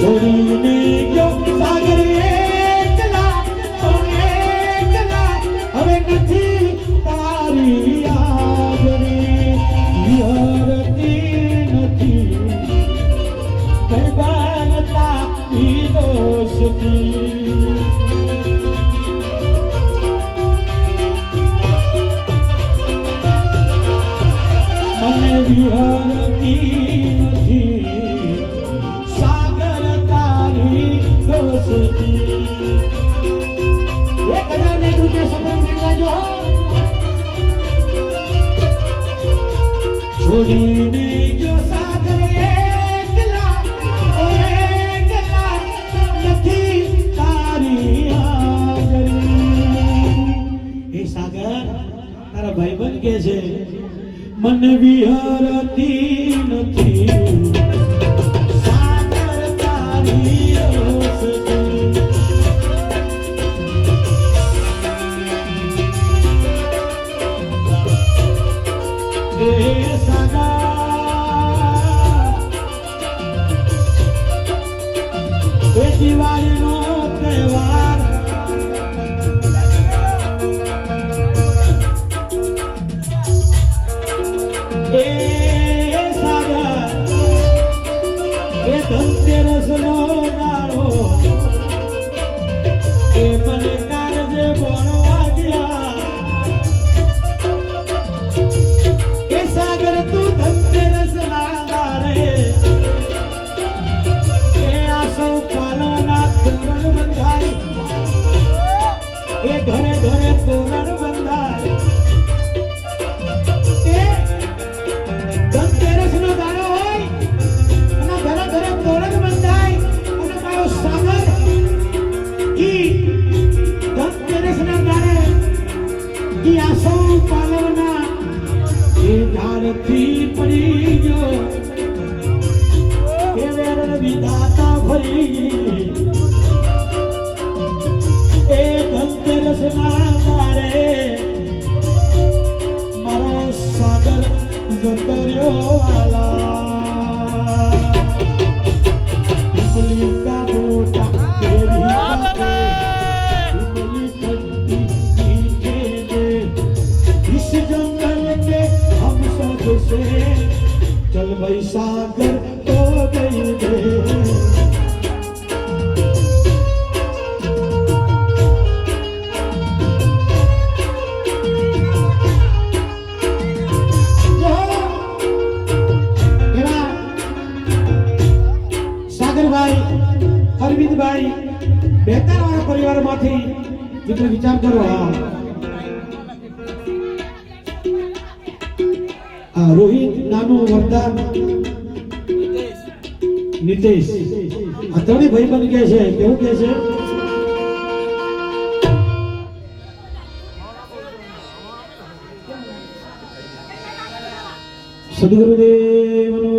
છોડીને ગયો સાગર એકલા, એકલા, હવે નથી તારી યાદની વિહરતી નથી કઈ બનતા દોષથી મને વિહરતી નથી સાગર તારી દોષથી 1000 રૂપિયા સબંધ મેળવાજો છોડીને ગયો સાગર એકલા, એકલા, નથી તારી યાદની હે સાગર તારા ભાઈબંધ કે છે મને વિહરતી નથી સાગર તારી દોષથી એ સાગર એ દિવાળીનો તહેવાર એ સાગર એ ધનતેરસનો દાડો એ મને કારજે ભણવા ગયા એ સાગર તું ધનતેરસના દાડે એ આ સૌ પાલવના તોરણ બંધાય એ ઘરે ઘરે તોરણ બંધાય પાલવના એ ઝાડથી પડી ગયો એ વેર વિધાતા ભરી ગઈ એ ધનતેરસના દાડે મારો સાગર જતો રહ્યો વાલા ઇમલી કા મોટા चल भाई सागर तो गई दे સાગરભાઈ અરવિંદભાઈ બેતાર વાળા પરિવારમાંથી મિત્રો વિચાર કરો રોહિત નાનું વરદાન નિતેશ આ ત્રણેય ભાઈબંધ કે છે કેવું કે છે સદગુરુદેવનો